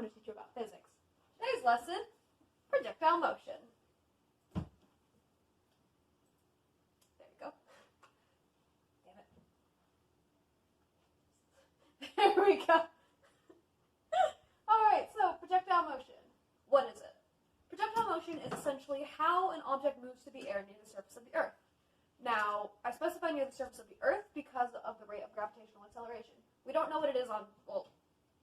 going to teach you about physics. Today's lesson, projectile motion. There we go. Damn it. There we go. Alright, so projectile motion. What is it? Projectile motion is essentially how an object moves through the air near the surface of the Earth. Now, I specify near the surface of the Earth because of the rate of gravitational acceleration. We don't know what it is on, well,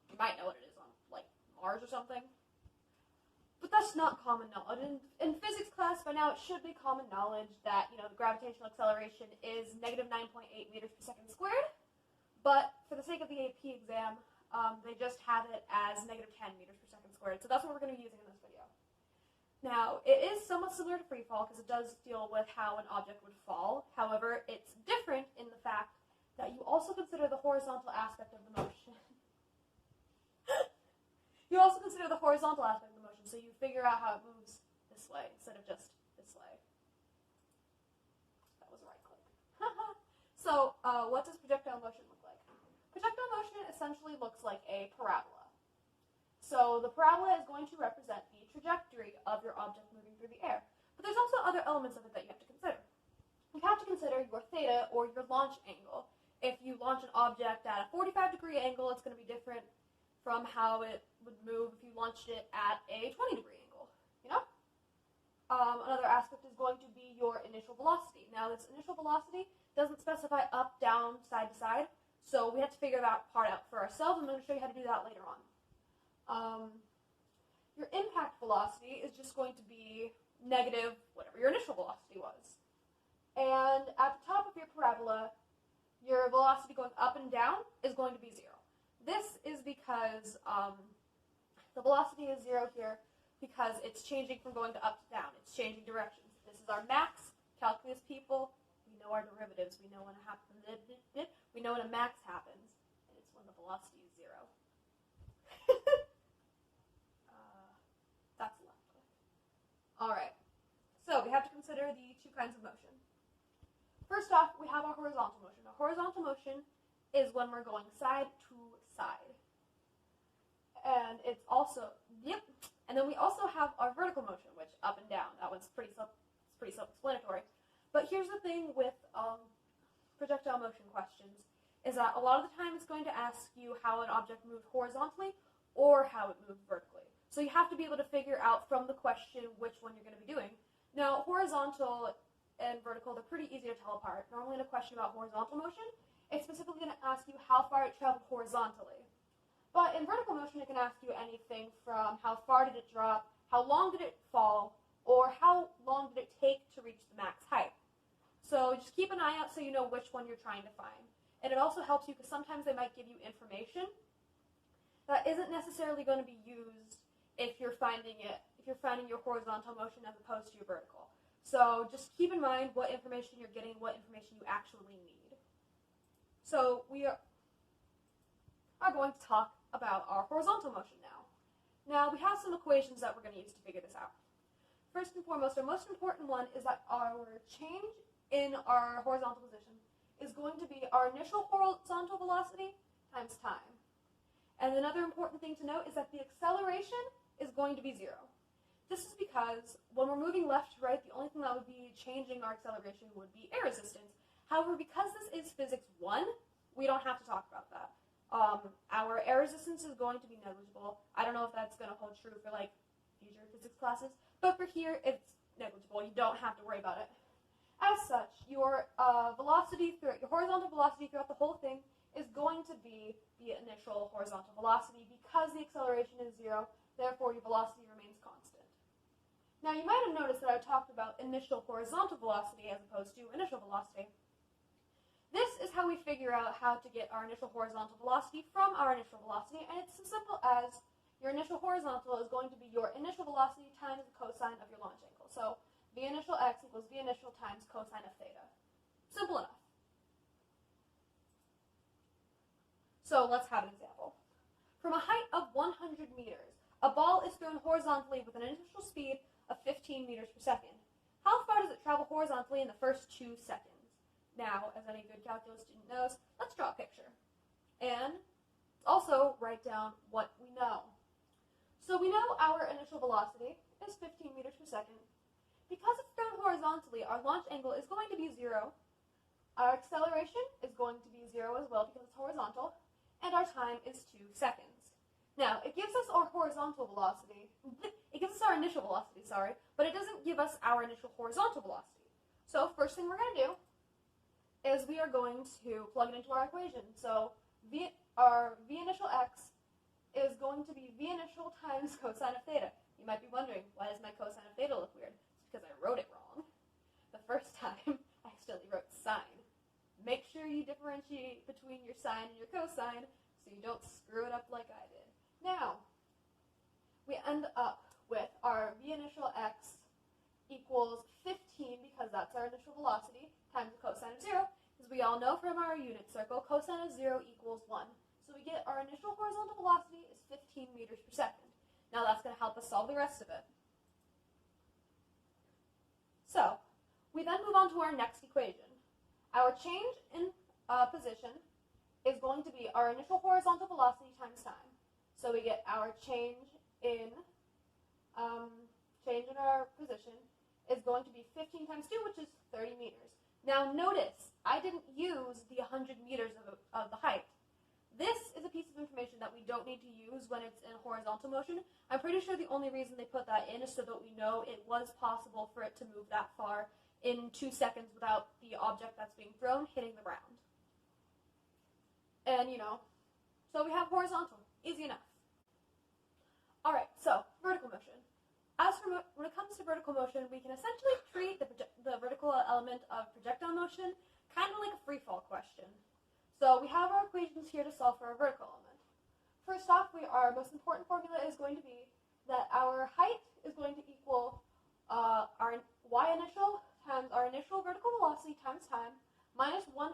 you might know what it is on, like, Mars or something. But that's not common knowledge. In physics class, by now, it should be common knowledge that, the gravitational acceleration is negative 9.8 meters per second squared. But for the sake of the AP exam, they just have it as negative 10 meters per second squared. So that's what we're going to be using in this video. Now, it is somewhat similar to free fall because it does deal with how an object would fall. However, it's different in the fact that you also consider the horizontal aspect of the motion. You also consider the horizontal aspect of the motion, so you figure out how it moves this way instead of just this way. That was a right click. So, what does projectile motion look like? Projectile motion essentially looks like a parabola. So the parabola is going to represent the trajectory of your object moving through the air. But there's also other elements of it that you have to consider. You have to consider your theta, or your launch angle. If you launch an object at a 45-degree angle, it's going to be different from how it would move if you launched it at a 20-degree angle, Another aspect is going to be your initial velocity. Now, this initial velocity doesn't specify up, down, side to side, so we have to figure that part out for ourselves. I'm going to show you how to do that later on. Your impact velocity is just going to be negative whatever your initial velocity was. And at the top of your parabola, your velocity going up and down is going to be 0. This is because the velocity is 0 here because it's changing from going to up to down. It's changing directions. This is our max. Calculus people, we know our derivatives. We know when we know when a max happens, and it's when the velocity is 0. That's left click. Alright, so we have to consider the two kinds of motion. First off, we have our horizontal motion. A horizontal motion is when we're going side to side. And it's also, and then we also have our vertical motion, which up and down. That one's pretty self-explanatory. But here's the thing with projectile motion questions, is that a lot of the time it's going to ask you how an object moved horizontally or how it moved vertically. So you have to be able to figure out from the question which one you're going to be doing. Now, horizontal and vertical, they're pretty easy to tell apart. Normally in a question about horizontal motion, it's specifically going to ask you how far it traveled horizontally. But in vertical motion, it can ask you anything from how far did it drop, how long did it fall, or how long did it take to reach the max height. So just keep an eye out so you know which one you're trying to find. And it also helps you because sometimes they might give you information that isn't necessarily going to be used if you're finding your horizontal motion as opposed to your vertical. So just keep in mind what information you're getting, what information you actually need. So we are going to talk about our horizontal motion now. Now we have some equations that we're going to use to figure this out. First and foremost, our most important one is that our change in our horizontal position is going to be our initial horizontal velocity times time. And another important thing to note is that the acceleration is going to be 0. This is because when we're moving left to right, the only thing that would be changing our acceleration would be air resistance. However, because this is physics 1, we don't have to talk about that. Our air resistance is going to be negligible. I don't know if that's going to hold true for future physics classes, but for here, it's negligible. You don't have to worry about it. As such, your horizontal velocity throughout the whole thing is going to be the initial horizontal velocity because the acceleration is 0. Therefore, your velocity remains constant. Now, you might have noticed that I talked about initial horizontal velocity as opposed to initial velocity. This is how we figure out how to get our initial horizontal velocity from our initial velocity, and it's as simple as your initial horizontal is going to be your initial velocity times the cosine of your launch angle. So, v initial x equals v initial times cosine of theta. Simple enough. So, let's have an example. From a height of 100 meters, a ball is thrown horizontally with an initial speed of 15 meters per second. How far does it travel horizontally in the first 2 seconds? Now, as any good calculus student knows, let's draw a picture. And also write down what we know. So we know our initial velocity is 15 meters per second. Because it's thrown horizontally, our launch angle is going to be 0. Our acceleration is going to be 0 as well because it's horizontal. And our time is 2 seconds. Now, it gives us our horizontal velocity. It gives us our initial velocity, but it doesn't give us our initial horizontal velocity. So first thing we're going to do is we are going to plug it into our equation. So our v initial x is going to be v initial times cosine of theta. You might be wondering, why does my cosine of theta look weird? It's because I wrote it wrong. The first time, I accidentally wrote sine. Make sure you differentiate between your sine and your cosine so you don't screw it up like I did. Now, we end up with our v initial x equals 15 because that's our initial velocity times the cosine of 0. As we all know from our unit circle, cosine of 0 equals 1. So we get our initial horizontal velocity is 15 meters per second. Now that's going to help us solve the rest of it. So we then move on to our next equation. Our change in position is going to be our initial horizontal velocity times time. So we get our change in our position is going to be 15 times 2, which is 30 meters. Now notice, I didn't use the 100 meters of the height. This is a piece of information that we don't need to use when it's in horizontal motion. I'm pretty sure the only reason they put that in is so that we know it was possible for it to move that far in 2 seconds without the object that's being thrown hitting the ground. And, so we have horizontal. Easy enough. Alright, so vertical motion. When it comes to vertical motion, we can essentially treat the vertical element of projectile motion kind of like a free fall question. So we have our equations here to solve for our vertical element. First off, our most important formula is going to be that our height is going to equal our y initial times our initial vertical velocity times time minus 1/2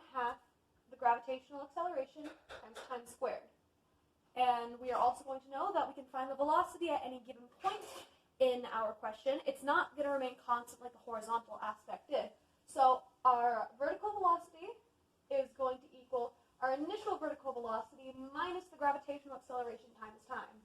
the gravitational acceleration times time squared. And we are also going to know that we can find the velocity at any given point in our question. It's not going to remain constant like the horizontal aspect did. So our vertical velocity is going to equal our initial vertical velocity minus the gravitational acceleration times time.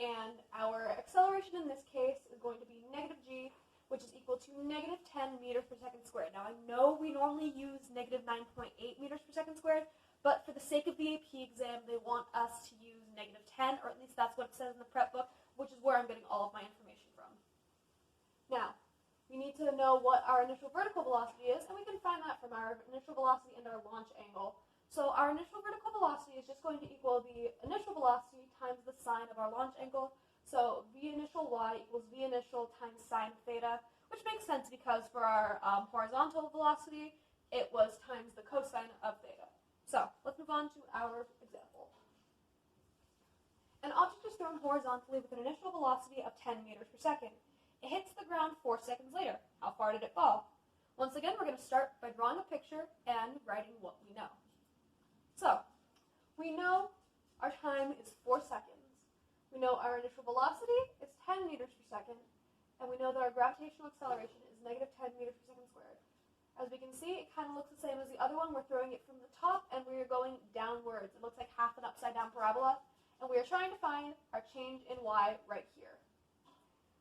And our acceleration in this case is going to be negative g, which is equal to negative 10 meters per second squared. Now I know we normally use negative 9.8 meters per second squared, but for the sake of the AP exam, they want us to use negative 10, or at least that's what it says in the prep book, which is where I'm getting all of my information from. Now, we need to know what our initial vertical velocity is, and we can find that from our initial velocity and our launch angle. So our initial vertical velocity is just going to equal the initial velocity times the sine of our launch angle. So v initial y equals v initial times sine theta, which makes sense because for our horizontal velocity, it was times the cosine of theta. So let's move on to our example. An object is thrown horizontally with an initial velocity of 10 meters per second. It hits the ground 4 seconds later. How far did it fall? Once again, we're going to start by drawing a picture and writing what we know. So, we know our time is 4 seconds. We know our initial velocity is 10 meters per second, and we know that our gravitational acceleration is negative 10 meters per second squared. As we can see, it kind of looks the same as the other one. We're throwing it from the top, and we are going downwards. It looks like half an upside-down parabola, and we are trying to find our change in y right here.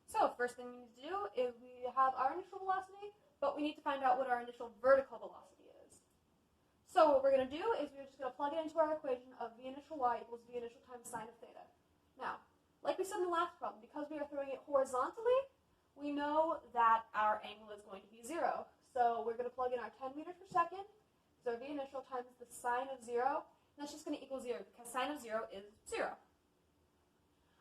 So, first thing we need to do is we have our initial velocity, but we need to find out what our initial vertical velocity is. So, what we're going to do is we're just going to plug it into our equation of v initial y equals v initial times sine of theta. Now, like we said in the last problem, because we are throwing it horizontally, we know that our angle is going to be 0. So we're going to plug in our 10 meters per second, so v initial times the sine of 0, and that's just going to equal 0 because sine of 0 is 0.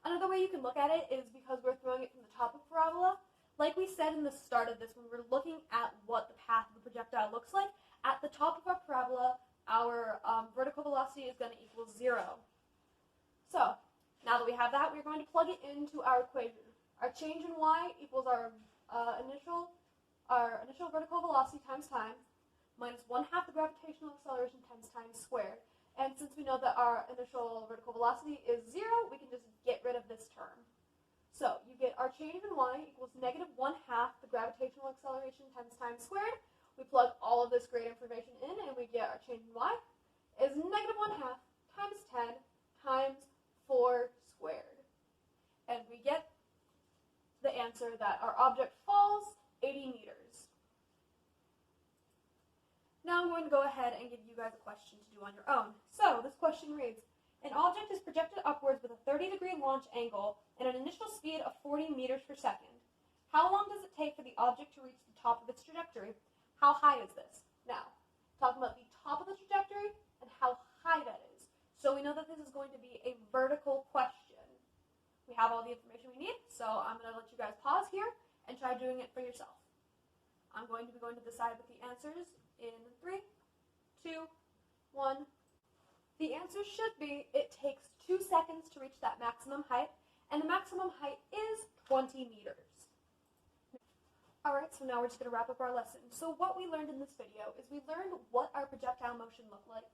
Another way you can look at it is because we're throwing it from the top of the parabola. Like we said in the start of this, when we're looking at what the path of the projectile looks like, at the top of our parabola, our vertical velocity is going to equal 0. So, now that we have that, we're going to plug it into our equation. Our change in y equals our initial vertical velocity times time minus 1/2 the gravitational acceleration times time squared. And since we know that our initial vertical velocity is 0, we can just get rid of this term. So you get our change in y equals negative 1/2 the gravitational acceleration times time squared. We plug all of this great information in, and we get our change in y is negative 1/2 times 10 times 4 squared. answer that our object falls 80 meters. Now I'm going to go ahead and give you guys a question to do on your own. So this question reads, an object is projected upwards with a 30-degree launch angle and an initial speed of 40 meters per second. How long does it take for the object to reach the top of its trajectory? How high is this? Now, talking about the top of the trajectory and how high that is. So we know that this is going to be a vertical question. We have all the information we need, so I'm going to let you guys pause here and try doing it for yourself. I'm going to be going to the side with the answers in 3, 2, 1. The answer should be it takes 2 seconds to reach that maximum height, and the maximum height is 20 meters. Alright, so now we're just going to wrap up our lesson. So what we learned in this video is we learned what our projectile motion looked like,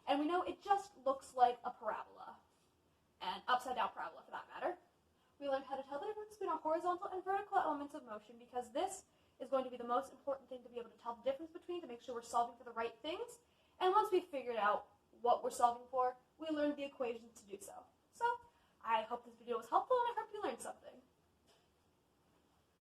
and we know it just looks like a parabola, an upside down parabola for that matter. We learned how to tell the difference between our horizontal and vertical elements of motion, because this is going to be the most important thing to be able to tell the difference between, to make sure we're solving for the right things. And once we figured out what we're solving for, we learned the equations to